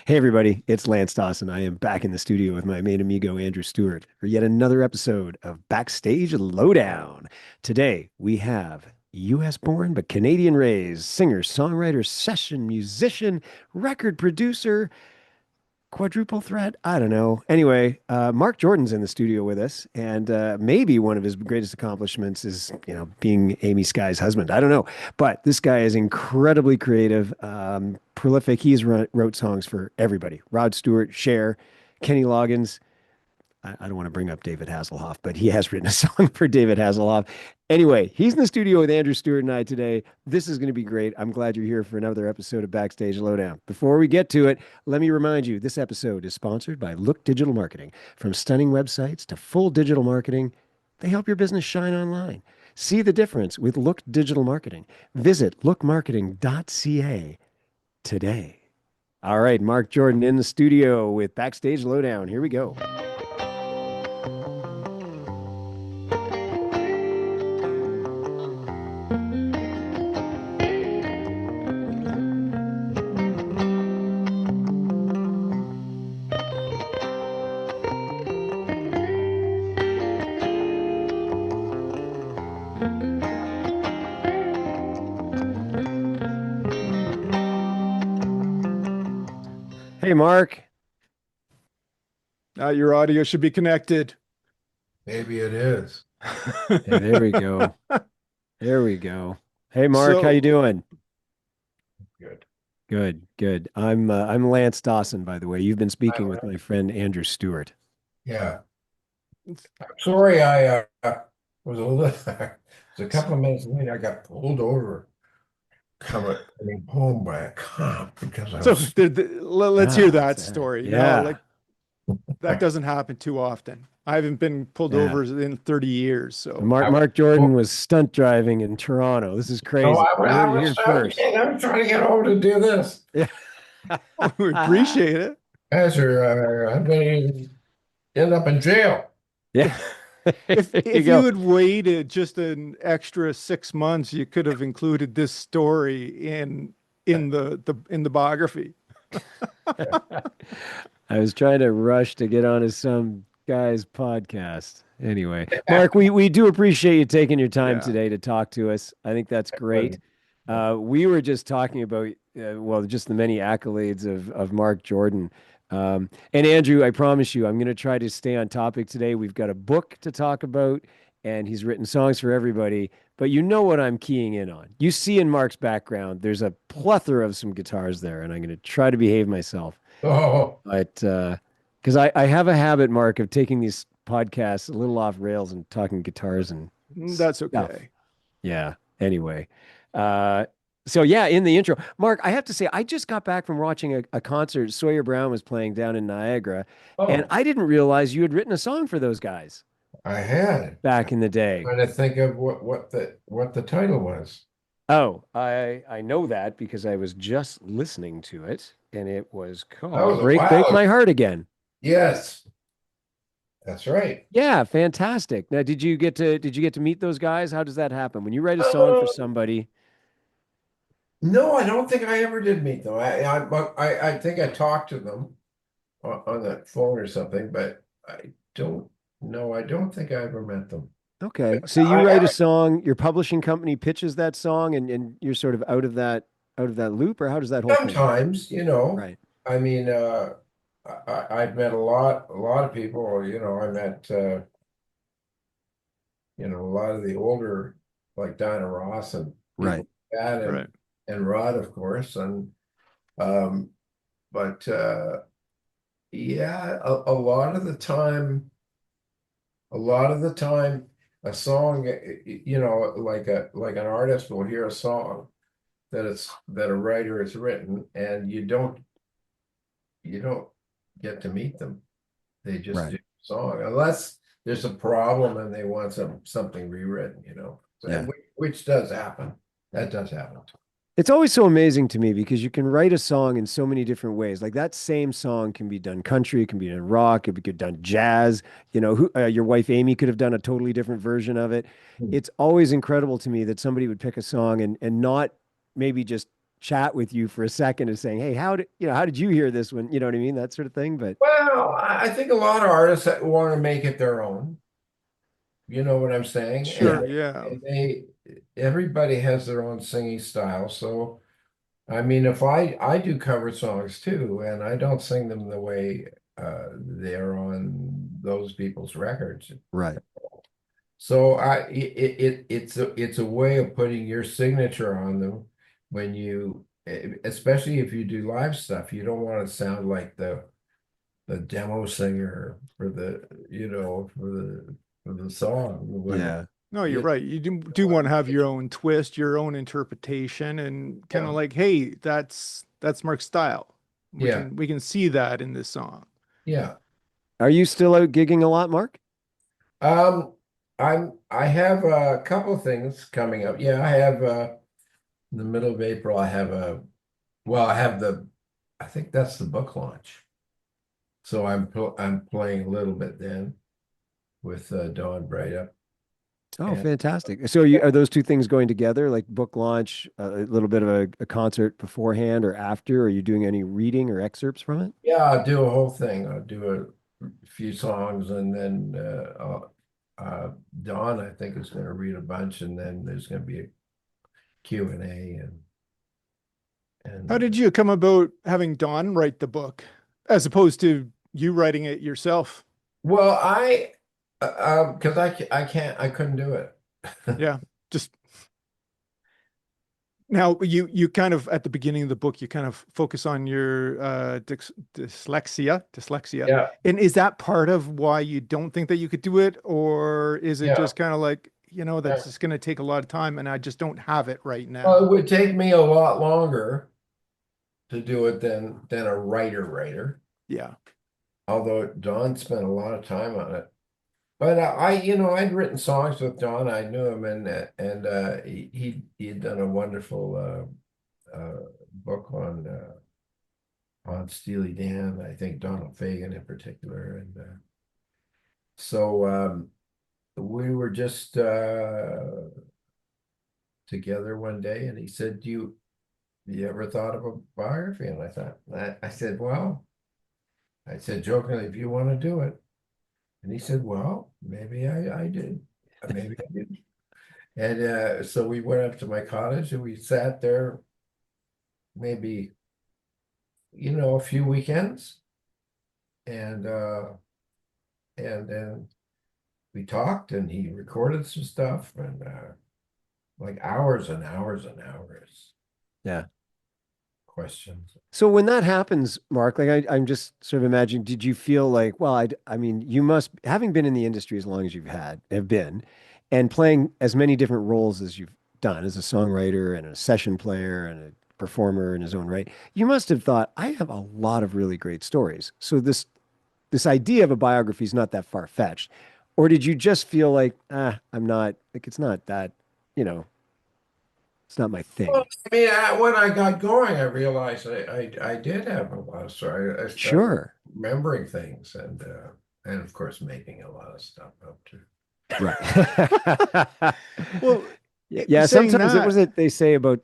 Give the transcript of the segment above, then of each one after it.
Hey everybody, it's Lance Dawson. I am back in the studio with my main amigo Andrew Stewart for yet another episode of Backstage Lowdown. Today we have US born but Canadian raised singer, songwriter, session musician, record producer, quadruple threat. I don't know. Anyway, Marc Jordan's in the studio with us, and maybe one of his greatest accomplishments is, being Amy Sky's husband. I don't know, but this guy is incredibly creative, prolific. He's wrote songs for everybody: Rod Stewart, Cher, Kenny Loggins. I don't want to bring up David Hasselhoff, but he has written a song for David Hasselhoff. Anyway, he's in the studio with Andrew Stewart and I today. This is going to be great. I'm glad you're here for another episode of Backstage Lowdown. Before we get to it, let me remind you this episode is sponsored by Look Digital Marketing. From stunning websites to full digital marketing, they help your business shine online. See the difference with Look Digital Marketing. Visit lookmarketing.ca today. All right, Marc Jordan in the studio with Backstage Lowdown. Here we go. Hey, Marc. Your audio should be connected. Maybe it is. Hey, there we go. There we go. Hey, Marc, how you So, doing? Good. Good, good. I'm Lance Dawson, by the way. You've been speaking with I- my friend Andrew Stewart. Yeah. I'm sorry I was a little, it was a couple of minutes late. I got pulled over coming home by a cop because I so was, let's hear that Sad. story. Yeah, That doesn't happen too often. I haven't been pulled yeah. over in 30 years. So So Marc Jordan was stunt driving in Toronto. This is no, crazy. You heard it here first. I was trying to get home to do this. Yeah. we appreciate it. I'm going to end up in jail. Yeah. If There you if you go. had waited just an extra 6 months, you could have included this story in the biography. I was trying to rush to get onto some guy's podcast. Anyway, Marc, we do appreciate you taking your time Yeah. today to talk to us. I think that's great. We were just talking about, well, just the many accolades of Marc Jordan. And Andrew, I promise you, I'm going to try to stay on topic today. We've got a book to talk about, and he's written songs for everybody. But you know what I'm keying in on. You see in Marc's background, there's a plethora of some guitars there, and I'm going to try to behave myself. Oh, But because I have a habit, Marc, of taking these podcasts a little off rails and talking guitars and That's stuff. okay. Yeah. Anyway. Uh, so yeah, in the intro, Marc, I have to say, I just got back from watching a concert Sawyer Brown was playing down in Niagara, and oh, I didn't realize you had written a song for those guys I had. back in the day. Trying to think of what the title was. Oh, I know that because I was just listening to it, and it was That called was a Break while ago. My Heart Again. Yes, that's right. Yeah, fantastic. Now, did you get to meet those guys? How does that happen? When you write a song for Uh, somebody, no, I don't think I ever did meet them. I think I talked to them on the phone or something, but I don't know. I don't think I ever met them. okay. So you I write a have song, your publishing company pitches that song and you're sort of out of that loop, or how does that whole thing work? sometimes, Right. I mean, I've met a lot of people. I met a lot of the older, like Dinah Ross and people Right. like that, and Right. and Rod, of course, and um, but yeah, a lot of the time, a song, like an artist will hear a song that a writer has written, and you don't get to meet them. They just Right. do the song unless there's a problem and they want something rewritten. So, Yeah. which does happen. That does happen. It's always so amazing to me because you can write a song in so many different ways. Like that same song can be done country, it can be done rock, it could be done jazz. Your wife Amy could have done a totally different version of it. Hmm. It's always incredible to me that somebody would pick a song and not maybe just chat with you for a second and saying, "Hey, how did you hear this one?" You know what I mean? That sort of thing. But Well, I think a lot of artists want to make it their own. You know what I'm saying? yeah, Sure, yeah. And everybody has their own singing style. So, I mean, if I do cover songs too, and I don't sing them the way they're on those people's records. right. So it's a way of putting your signature on them when especially if you do live stuff, you don't want to sound like the demo singer for the song. When Yeah. No, you're you, right. You do want to have your own twist, your own interpretation, and kind yeah, of like, hey, that's Mark's style. We yeah, can we can see that in this song. yeah. Are you still out gigging a lot, Mark? Um, I have a couple things coming up. Yeah, I have in the middle of April. I have I think that's the book launch. So I'm playing a little bit then with Don Breithaupt. Oh, And fantastic. So are those two things going together, like book launch, a little bit of a concert beforehand or after? Are you doing any reading or excerpts from it? yeah, I'll do a whole thing. I'll do a few songs and then Don, I think, is going to read a bunch, and then there's going to be a Q&A How and did you come about having Don write the book as opposed to you writing it yourself? well, because I couldn't do it. Yeah, just now you kind of at the beginning of the book you kind of focus on your dyslexia. Yeah, And is that part of why you don't think that you could do it, or is it yeah. just kind of like, Yeah. that's just going to take a lot of time and I just don't have it right Well, now? it would take me a lot longer to do it than a writer. Yeah. Although Don spent a lot of time on it. But I'd written songs with Don. I knew him, and he had done a wonderful book on Steely Dan. I think Donald Fagen in particular, and so we were just together one day, and he said, "You ever thought of a biography?" And I said, "Well," I said jokingly, "if you want to do it." And he said, "Well, maybe I did. Maybe I did." And so we went up to my cottage and we sat there maybe, a few weekends and and then we talked and he recorded some stuff and like hours and hours and hours Yeah. questions. So when that happens, Mark, like I'm just sort of imagining, did you feel like, well, I mean, you must, having been in the industry as long as have been, and playing as many different roles as you've done as a songwriter and a session player and a performer in his own right, you must have thought, I have a lot of really great stories. So this idea of a biography is not that far-fetched. Or did you just feel like, I'm not, like, it's not that, you know, it's not my Well, thing. I mean, when I got going, I realized I did have a lot of story. I started Sure. remembering things and of course making a lot of stuff up too. Right. Well, Yeah, saying sometimes it was that, it they say about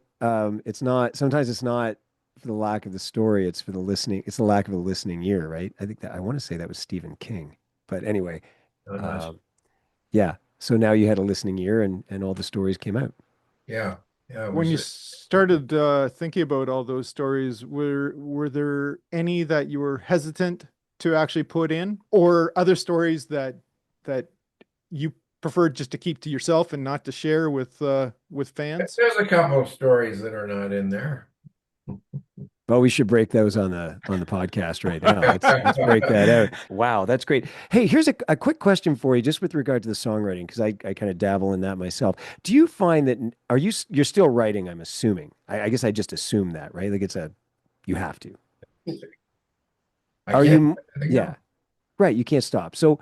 it's not sometimes it's not for the lack of the story, it's for the listening, it's the lack of a listening ear, right? I think that I want to say that was Stephen King. But anyway, I'm not sure. um yeah. So now you had a listening ear and all the stories came out. Yeah, yeah, it when was. you started thinking about all those stories, were there any that you were hesitant to actually put in, or other stories that you preferred just to keep to yourself and not to share with fans? There's a couple of stories that are not in there. Well, we should break those on the podcast right now. Let's break that out. Wow, that's great. Hey, here's a quick question for you, just with regard to the songwriting, because I kind of dabble in that myself. Do you find that you're still writing, I'm assuming. I guess I just assume that, right? Like you have to. I Are can't you, let it yeah, go. right, you can't stop. So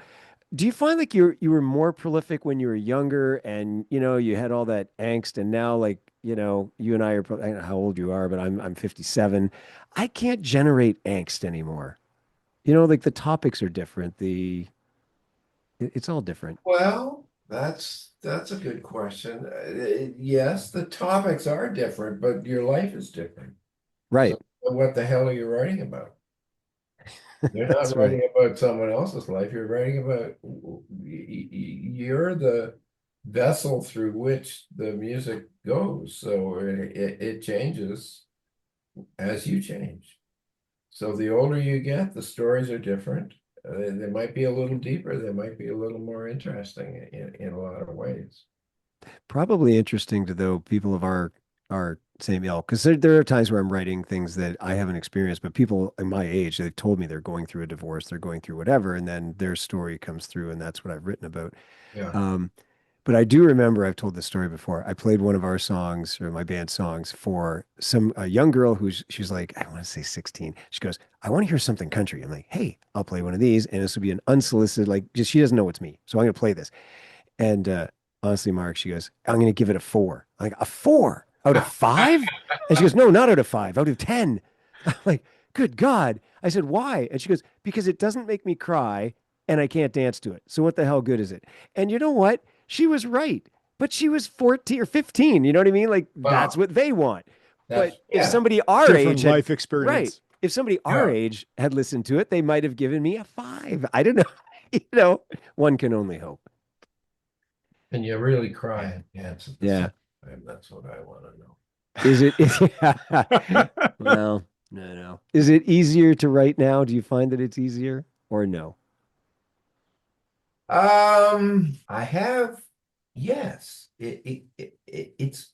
do you find like you were more prolific when you were younger and you had all that angst and now like, you and I are I don't know how old you are, but I'm 57. I can't generate angst anymore. Like the topics are different. It's all different. Well, That's a good question. Yes, the topics are different, but your life is different. Right. So what the hell are you writing about? You're not That's right. writing about someone else's life. You're writing about you're the vessel through which the music goes. So it changes as you change. So the older you get, the stories are different. They might be a little deeper. They might be a little more interesting in a lot of ways. Probably interesting to though people of our same ilk, because there are times where I'm writing things that I haven't experienced, but people in my age, they've told me they're going through a divorce, they're going through whatever, and then their story comes through, and that's what I've written about. Yeah. Um, but I do remember I've told this story before. I played one of our songs or my band songs for some a young girl she's like, I want to say 16. She goes, I want to hear something country. I'm like, hey, I'll play one of these, and this will be an unsolicited, like just she doesn't know it's me, so I'm gonna play this. And honestly, Mark, she goes, I'm going to give it a 4. I'm like, a 4 out of 5? And she goes, no, not out of 5, out of 10. I'm like, good God. I said, why? And she goes, because it doesn't make me cry and I can't dance to it. So what the hell good is it? And you know what? She was right. But she was 14 or 15. You know what I mean? Like, that's Wow. what they want. That's But if yeah. somebody our Different age had, life right, experience. if somebody our Yeah. age had listened to it, they might have given me a 5. I don't know. One can only hope. And you really cry and dance at the same Yeah. time. That's what I want to know. Is it? Well, no. Is it easier to write now? Do you find that it's easier or no? I have, yes, it's,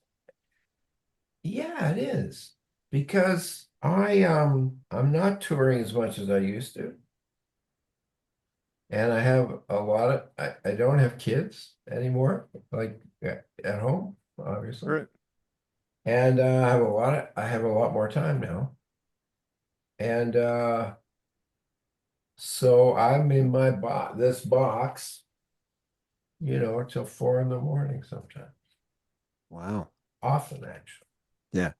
yeah, it is because I'm not touring as much as I used to. And I have a lot of, I don't have kids anymore, like at home, obviously. Right. And I have a lot more time now. And so I'm in this box, till 4 in the morning sometimes, Wow. often actually. Yeah,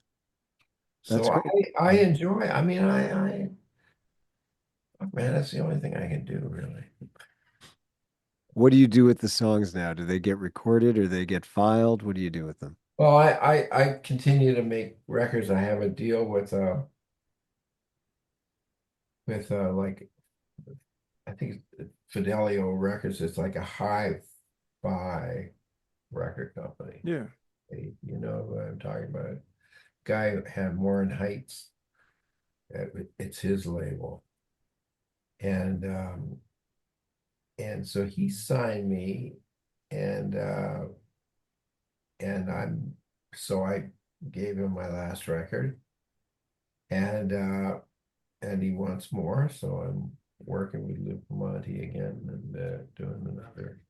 that's So great. I enjoy, I mean, man, that's the only thing I can do really. What do you do with the songs now? Do they get recorded or they get filed? What do you do with them? Well, I continue to make records. I have a deal with like I think Fidelio Records. It's like a hi-fi record company. Yeah. You know what I'm talking about? Guy who had Warren Heights. It's his label, and so he signed me, and and I'm so I gave him my last record, and he wants more, so I'm working with Luke Monty again and doing another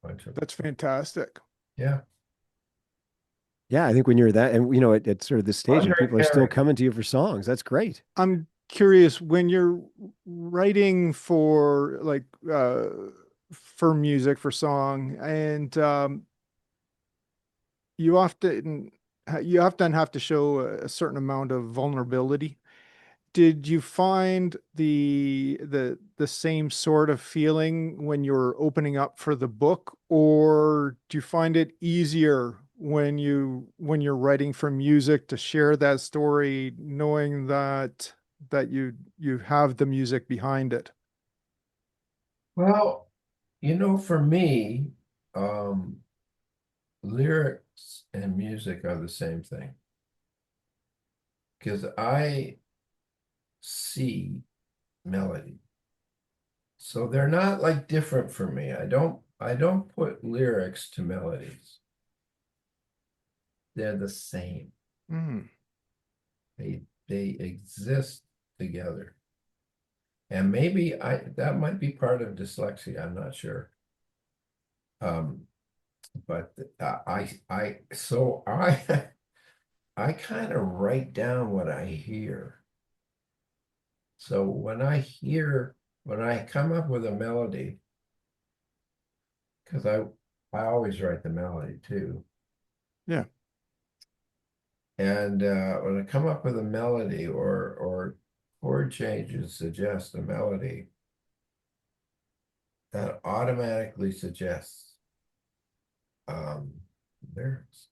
bunch of That's fantastic. yeah. Yeah, I think when you're that, and at sort of this stage, and Andre people are still Perry. coming to you for songs, that's great. I'm curious when you're writing for like for music for song and you often you often have to show a certain amount of vulnerability. Did you find the same sort of feeling when you're opening up for the book, or do you find it easier when you're writing for music to share that story, knowing that you have the music behind it? Well, for me, um, lyrics and music are the same thing because I see melody. So they're not like different for me. I don't put lyrics to melodies. They're the same. Mm, They exist together. And maybe that might be part of dyslexia, I'm not sure. Um, but I kind of write down what I hear. So when I come up with a melody, because I always write the melody too. yeah. And when I come up with a melody or chord changes suggest a melody, that automatically suggests um, lyrics.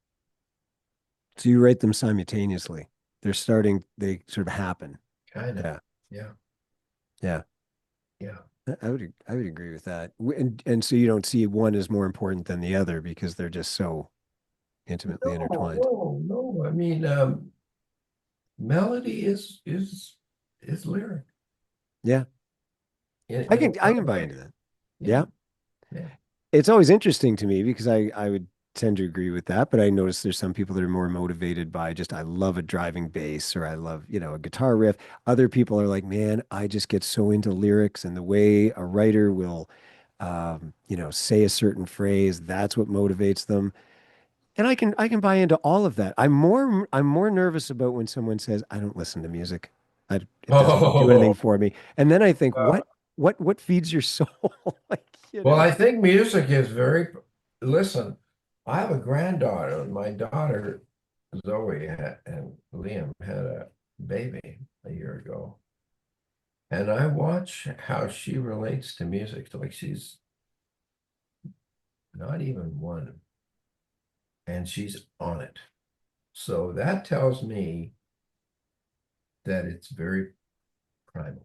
So you write them simultaneously. They're starting, they sort of happen. Kind of. Yeah. Yeah. Yeah. Yeah. I would agree with that. And so you don't see one as more important than the other because they're just so intimately No, intertwined. no, no. I mean, melody is lyric Yeah. I in a can I lot can of buy ways. into that. Yeah. Yeah. Yeah. It's always interesting to me because I would tend to agree with that, but I notice there's some people that are more motivated by just I love a driving bass or I love, a guitar riff. Other people are like, man, I just get so into lyrics and the way a writer will say a certain phrase, that's what motivates them. And I can buy into all of that. I'm more nervous about when someone says, I don't listen to music. It doesn't do anything Oh, for me. And then I think, uh, what feeds your soul? Like, well, I think music is very, listen, I have a granddaughter. My daughter, Zoe, and Liam had a baby a year ago. And I watch how she relates to music. Like she's not even one, and she's on it. So that tells me that it's very primal.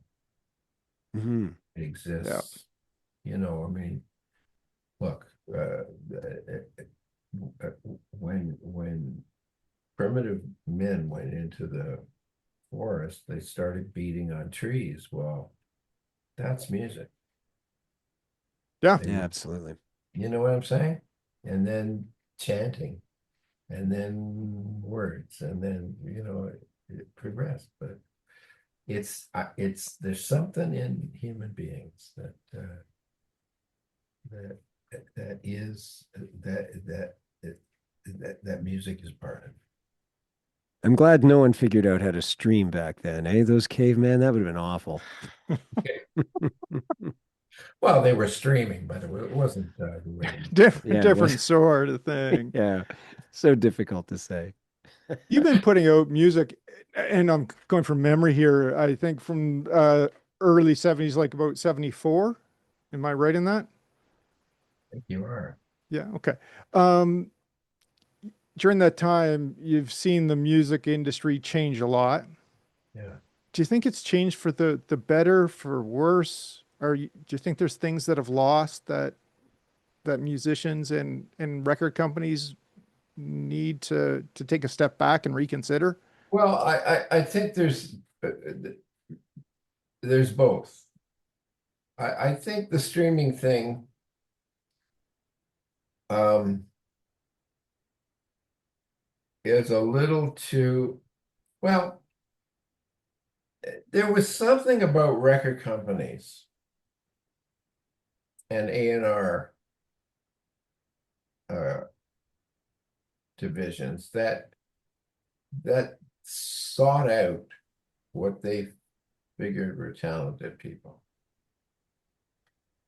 Mhm. It Yeah. exists. I mean, look, when primitive men went into the forest, they started beating on trees. Well, that's music. Yeah. They, Yeah, absolutely. you know what I'm saying? And then chanting, and then words, and then it progressed. But it's there's something in human beings that that is that music is part of. I'm glad no one figured out how to stream back then, eh? Those cavemen, that would have been awful. Well, they were streaming, but it wasn't the way. Different, Yeah, it was. different sort of thing. Yeah. So difficult to say. You've been putting out music, and I'm going from memory here. I think from early 70s, like about 74. Am I right in that? I think you are. Yeah. Okay. Um, During that time, you've seen the music industry change a lot. Yeah. Do you think it's changed for the better, for worse? Do you think there's things that have lost that musicians and record companies need to take a step back and reconsider? Well, I think there's both. I think the streaming thing um, is a little too well. There was something about record companies and A&R uh, divisions that sought out what they figured were talented people.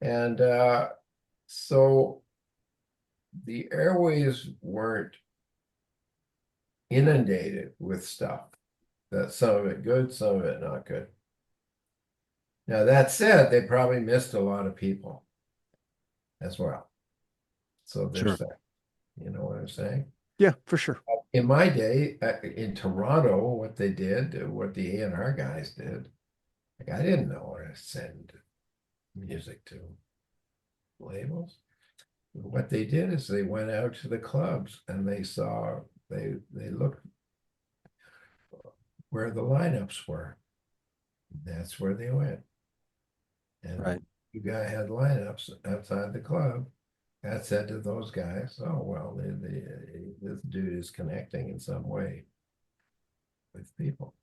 And so the airways weren't inundated with stuff. That some of it good, some of it not good. Now that said, they probably missed a lot of people as well. So there's Sure. that. You know what I'm saying? Yeah, for sure. In my day, in Toronto, what they did, what the A&R guys did, like I didn't know how to send music to labels. What they did is they went out to the clubs and they looked where the lineups were. That's where they went. Right. And you guy had lineups outside the club. That said to those guys, oh well, this dude is connecting in some way with people.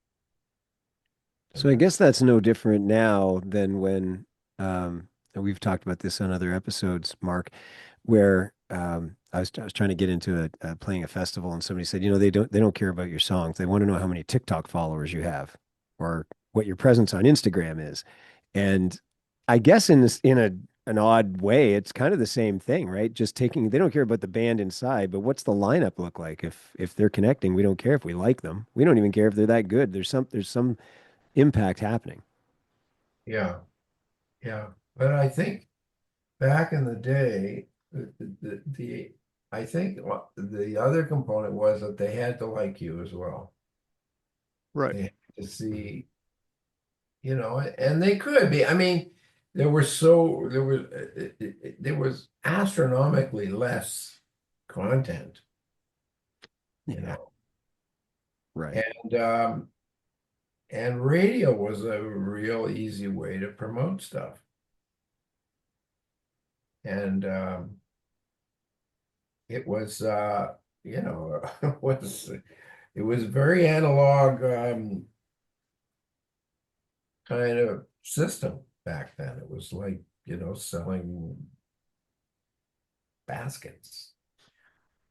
So And I guess that's no different now than when and we've talked about this on other episodes, Mark, where I was trying to get into playing a festival and somebody said, they don't care about your songs. They want to know how many TikTok followers you have or what your presence on Instagram is. And I guess in an odd way, it's kind of the same thing, right? Just taking they don't care about the band inside, but what's the lineup look like? If they're connecting, we don't care if we like them. We don't even care if they're that good. There's some impact happening. yeah, yeah. But I think back in the day, the I think the other component was that they had to like you as well. Right. They had to see, and they could be. I mean, there was astronomically less content, you Yeah, know, right. and radio was a real easy way to promote stuff. And it was it was very analog kind of system back then. It was like, selling baskets.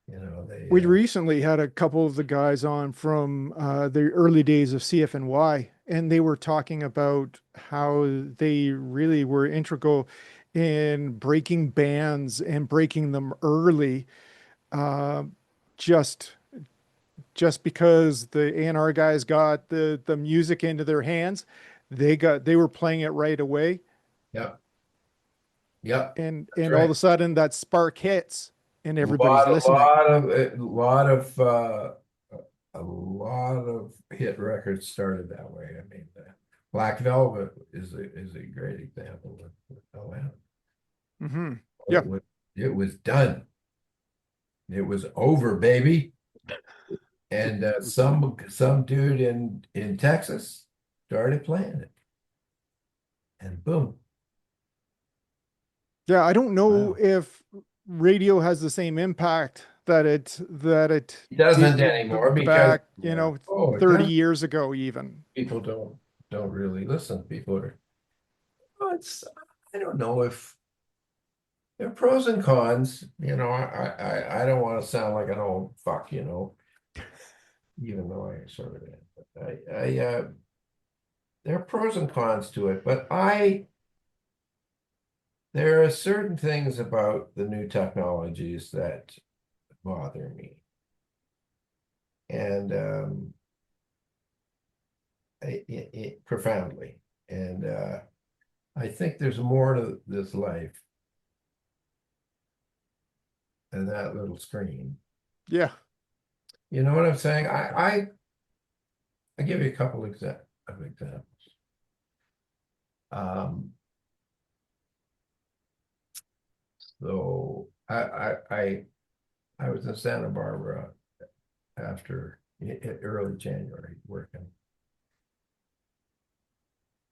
They We recently had a couple of the guys on from the early days of CFNY, and they were talking about how they really were integral in breaking bands and breaking them early, uh, just just because the A&R guys got the music into their hands, they were playing it right away, Yep, yep, that's and all of right. a sudden that spark hits and A everybody's listening. a lot of hit records started that way. I mean, Black Velvet is a great example with Atlanta. Hmm. It Yeah. was it was done. It was over, baby. And some dude in Texas started playing it, and boom, Yeah, I don't know wow. if radio has the same impact that it It doesn't did anymore because back, it 30 does. years ago even. People don't really listen. People are, oh, it's I don't know if there are pros and cons. I don't want to sound like an old fuck, even though I sort of am. But there are pros and cons to it, but there are certain things about the new technologies that bother me. And profoundly. And I think there's more to this life than that little screen. Yeah. You know what I'm saying? I give you a couple of examples. Um, so I was in Santa Barbara after early January working.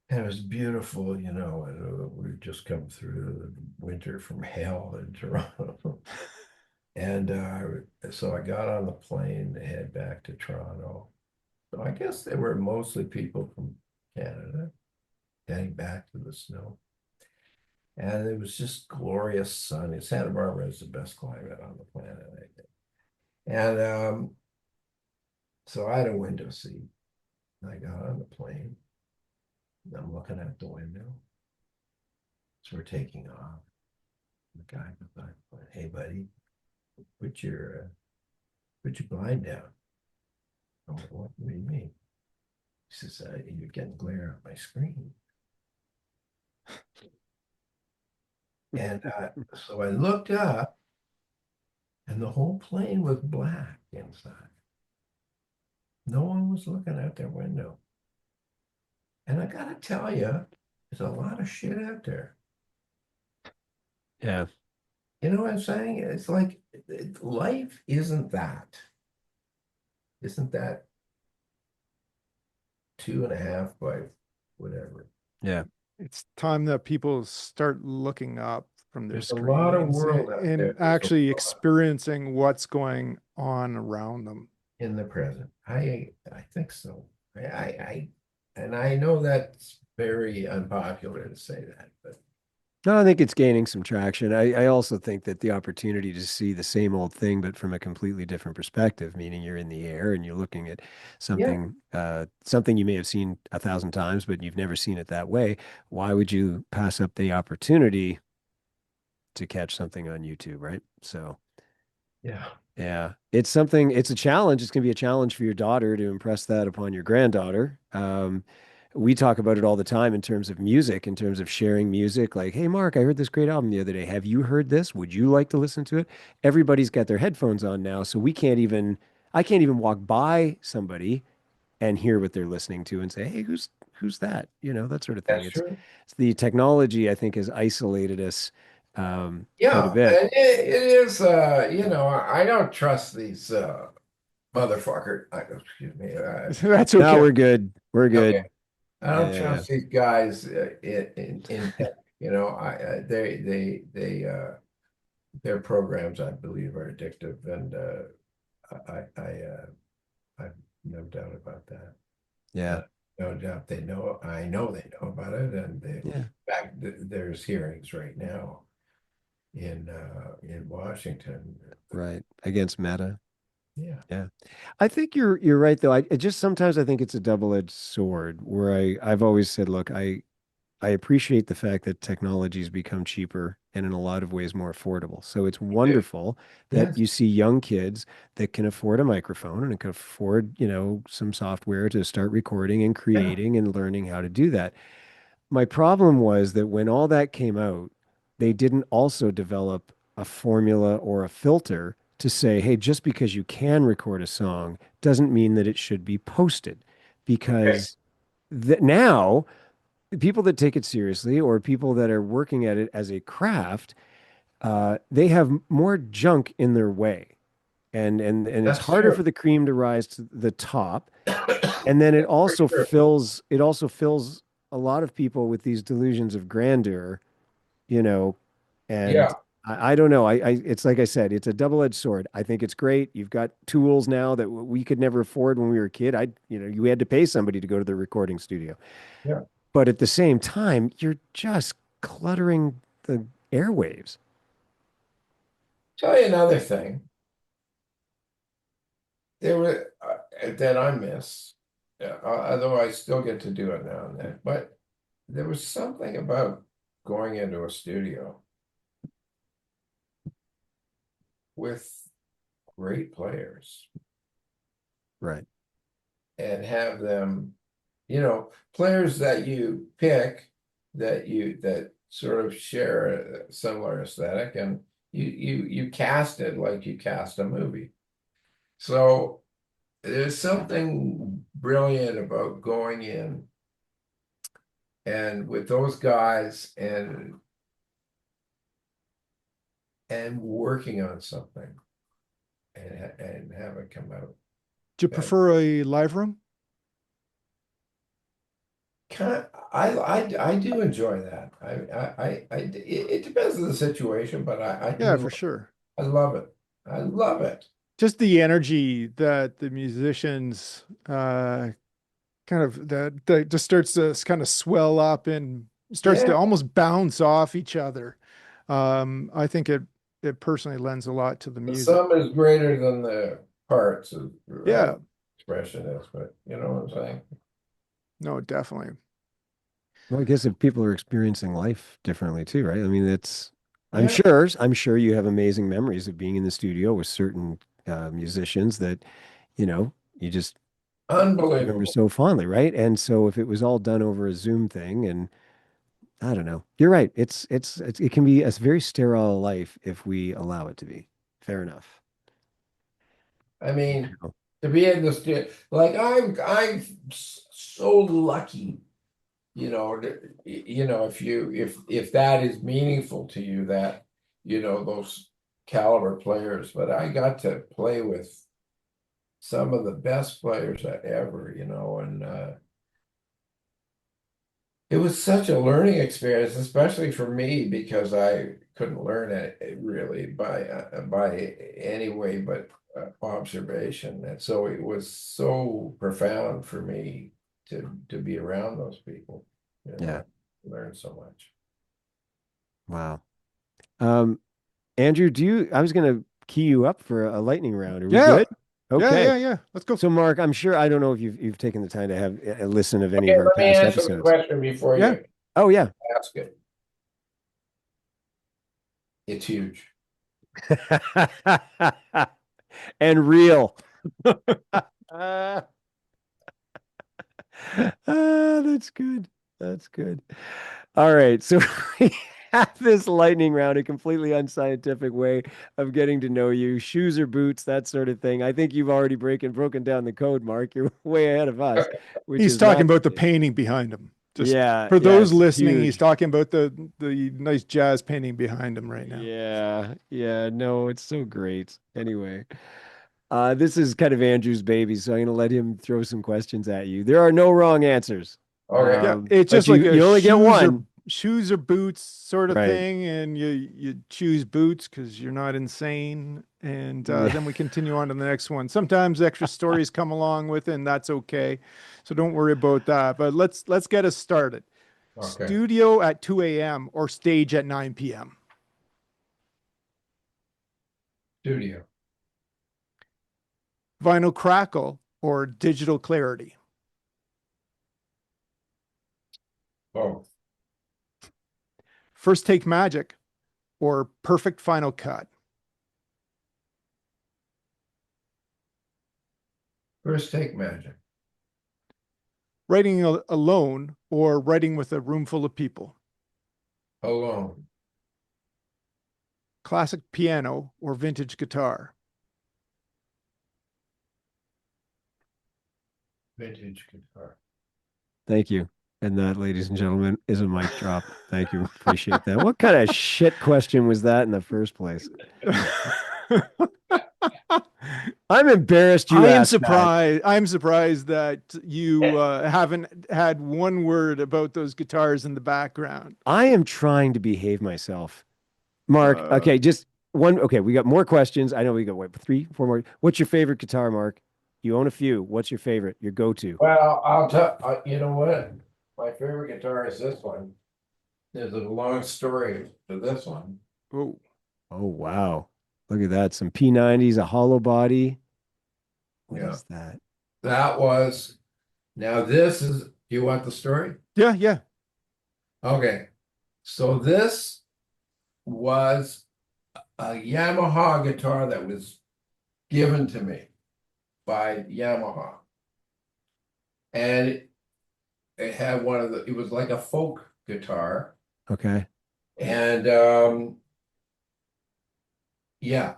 And it was beautiful, and we'd just come through the winter from hell in Toronto. And so I got on the plane to head back to Toronto. So I guess they were mostly people from Canada heading back to the snow. And it was just glorious sun. Santa Barbara is the best climate on the planet, I think. And so I had a window seat. And I got on the plane. And I'm looking out the window. So we're taking off. The guy behind, hey buddy, put your blind down. I'm like, what do you mean? He says, you're getting glare on my screen. And so I looked up, and the whole plane was black inside. No one was looking out their window. And I got to tell you, there's a lot of shit out there. Yeah. You know what I'm saying? It's like life isn't that 2.5 by whatever. Yeah. It's time that people start looking up from their There's a lot of screens world out and there. There's a actually lot experiencing what's going on around them. in the present. I think so. And I know that's very unpopular to say that, but No, I think it's gaining some traction. I also think that the opportunity to see the same old thing, but from a completely different perspective, meaning you're in the air and you're looking at yeah, something you may have seen 1,000 times, but you've never seen it that way. Why would you pass up the opportunity to catch something on YouTube, right? So, yeah. yeah, it's a challenge. It's going to be a challenge for your daughter to impress that upon your granddaughter. we talk about it all the time in terms of music, in terms of sharing music. Like, hey, Mark, I heard this great album the other day. Have you heard this? Would you like to listen to it? Everybody's got their headphones on now, so I can't even walk by somebody and hear what they're listening to and say, hey, who's that? You know, that sort of thing. That's true. It's the technology, I think, has isolated us quite a Yeah, bit. and it is, I don't trust these motherfucker. Excuse me. That's No, okay. we're good. We're Okay. good. I Yeah, don't yeah, yeah. trust these guys in tech. Their programs, I believe, are addictive, and I've no doubt about that. Yeah. Uh, no doubt they know. I know they know about it, and Yeah. there's hearings right now in Washington. Right. Against Meta. Yeah, Yeah. I think you're right though. It just sometimes I think it's a double-edged sword where I've always said, look, I appreciate the fact that technology's become cheaper and in a lot of ways more affordable. So it's we do. wonderful that Yes, you see young kids that can afford a microphone and can afford, some software to start recording and yeah, creating and learning how to do that. My problem was that when all that came out, they didn't also develop a formula or a filter to say, hey, just because you can record a song doesn't mean that it should be posted. okay, Because now, people that take it seriously or people that are working at it as a craft, they have more junk in their way. And it's that's harder true. for the cream to rise to the top. And then For sure. it also fills a lot of people with these delusions of grandeur, you know, and Yeah. I don't know. It's like I said, it's a double-edged sword. I think it's great. You've got tools now that we could never afford when we were a kid. You had to pay somebody to go to the recording studio. Yeah. But at the same time, you're just cluttering the airwaves. Tell you another thing. There were that I miss, although I still get to do it now and then. But there was something about going into a studio with great players Right. and have them, players that you pick that sort of share a similar aesthetic, and you cast it like you cast a movie. So there's something brilliant about going in and with those guys and working on something and have it come out. Do you And prefer a live room? kind of, I do enjoy that. It depends on the situation, but Yeah, for sure. I love it. I love it. Just the energy that the musicians kind of that just starts to kind of swell up and starts Yeah, to almost bounce off each other. I think it personally lends a lot to the the music. sum is greater than the parts of Yeah, expression is, but you know what I'm saying? no, definitely. Well, I guess if people are experiencing life differently too, right? I mean, Yeah, I'm sure you have amazing memories of being in the studio with certain musicians that, you just remember unbelievable. so fondly, right? And so if it was all done over a Zoom thing, and I don't know, you're right. It can be a very sterile life if we allow it to be. Fair enough. I mean, You to be in this, like I'm so lucky, if that is meaningful to you, that those caliber players. But I got to play with some of the best players ever, and it was such a learning experience, especially for me, because I couldn't learn it really by any way but observation, and so it was so profound for me to be around those people. Yeah. Learn so much. Wow. Um, Andrew, I was gonna key you up for a lightning round. Are we Yeah, good? yeah, Okay. yeah, yeah. Let's go. So, Mark, I don't know if you've taken the time to have a listen of any Okay, of our let me past answer the episodes. question before Yeah. you Oh yeah. ask it. It's huge. And real. Uh, That's good. That's good. All right. So we have this lightning round, a completely unscientific way of getting to know you, shoes or boots, that sort of thing. I think you've already broken down the code, Mark. You're way ahead of us, which He's is talking not, about the painting behind him. Just yeah, for yeah, those it's listening, he's huge. talking about the nice jazz painting behind him right now. Yeah, yeah, no, it's so great. Anyway, this is kind of Andrew's baby, so I'm gonna let him throw some questions at you. There are no wrong answers. Okay. Yeah, it's But just you like a you only get one. shoes or boots sort of Right. thing, and you choose boots because you're not insane, and then we continue on to the next one. Sometimes extra stories come along with it, and that's okay. So don't worry about that. But let's get us started. Okay. Studio at 2 a.m. or stage at 9 p.m. Studio. Vinyl crackle or digital clarity. Both. First take magic or perfect final cut. First take magic. Writing alone or writing with a room full of people. Alone. Classic piano or vintage guitar. Vintage guitar. Thank you. And that, ladies and gentlemen, is a mic drop. Thank you. Appreciate that. What kind of shit question was that in the first place? I'm embarrassed you asked that. I'm surprised that you haven't had one word about those guitars in the background. I am trying to behave myself. Mark, Uh, okay, just one. Okay, we got more questions. I know we got what, three, four more. What's your favorite guitar, Mark? You own a few. What's your favorite? Your go-to? Well, I'll tell you know what? My favorite guitar is this one. There's a long story to this one. oh, Oh, wow. Look at that. Some P90s, a hollow body. What Yeah. is that? That was now this is do you want the story? yeah, yeah. Okay. So this was a Yamaha guitar that was given to me by Yamaha. And it had one of the, it was like a folk guitar. Okay. And yeah.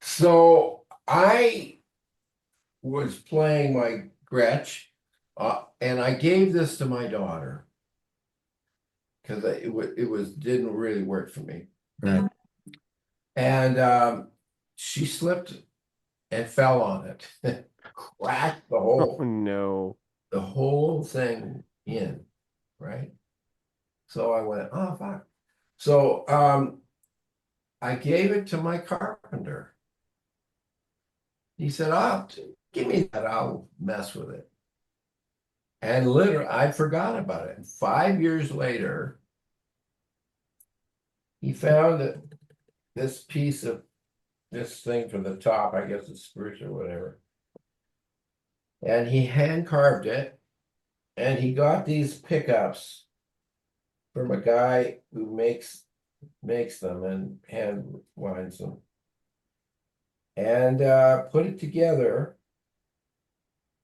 So I was playing my Gretsch, and I gave this to my daughter because it didn't really work for me. Right. And she slipped and fell on it, cracked Oh, no. the whole thing in, right? So I went, oh fuck. So I gave it to my carpenter. He said, "Oh, give me that. I'll mess with it." And literally, I forgot about it. And 5 years later, he found this piece of this thing for the top, I guess it's spruce or whatever. And he hand carved it. And he got these pickups from a guy who makes them and hand winds them. And put it together.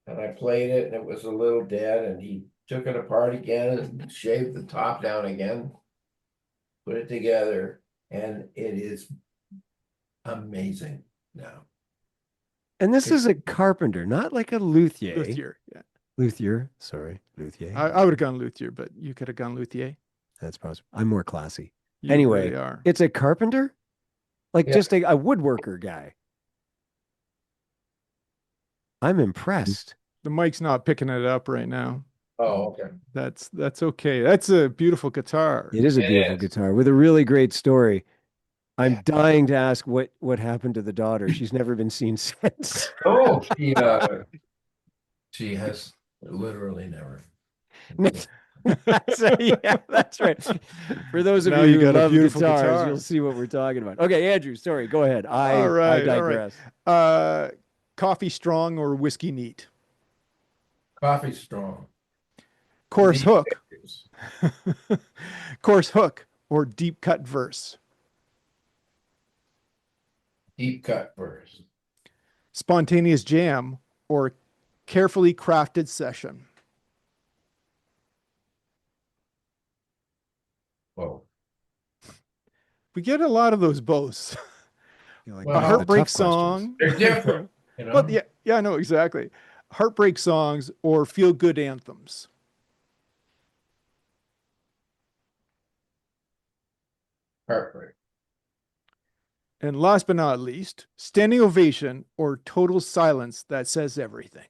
And I played it, and it was a little dead, and he took it apart again and shaved the top down again, put it together, and it is amazing now. And this is a carpenter, not like a luthier. Luthier. Yeah. Luthier. Sorry. Luthier. I would have gone luthier, but you could have gone luthier. That's possible. I'm more classy. You Anyway, really are. it's a carpenter? Like Yeah. just a woodworker guy. I'm impressed. The mic's not picking it up right now. Oh, okay. That's okay. That's a beautiful guitar. It is a It beautiful is. guitar with a really great story. I'm Yeah. dying to ask what happened to the daughter. She's never been seen since. Oh, she has literally never. Yeah, that's right. For those of Now you you who got a love beautiful guitars, guitar. you'll see what we're talking about. Okay, Andrew, sorry, go ahead. I All right, all right. digress. Coffee strong or whiskey neat? Coffee strong. Coarse These hook. days. Coarse hook or deep cut verse? Deep cut verse. Spontaneous jam or carefully crafted session? Well, We get a lot of those boths. Like A Well, the heartbreak tough questions. song. they're different, you know. Well, yeah, no, exactly. Heartbreak songs or feel good anthems. Heartbreak. And last but not least, standing ovation or total silence that says everything.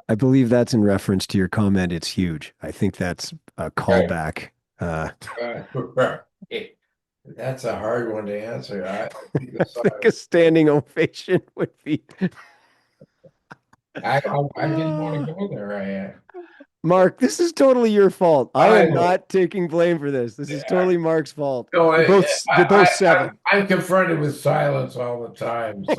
I believe that's in reference to your comment. It's huge. I think that's a Right. callback. That's a hard one to answer. I think the I think a silence. standing ovation would be. I didn't want to go there. Mark, this is totally your fault. I I am know. not taking blame for this. This is totally Mark's fault. No, You're both seven. I'm confronted with silence all the time, so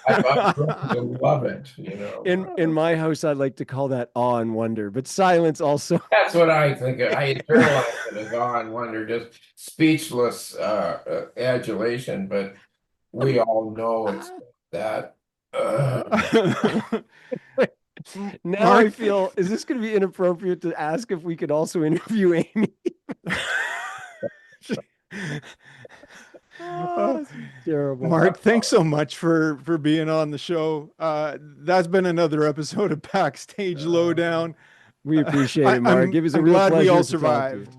I'm going to love it. You know, In my house, I like to call that awe and wonder, but silence also. that's what I think. I internalize it as awe and wonder, just speechless adulation. But we all know it's that. Now I Mark, feel, is this going to be inappropriate to ask if we could also interview Amy? Oh, terrible. Mark, thanks so much for being on the show. That's been another episode of Backstage Lowdown. We appreciate it, Mark. It was a I'm real glad we pleasure all to talk to you. survived.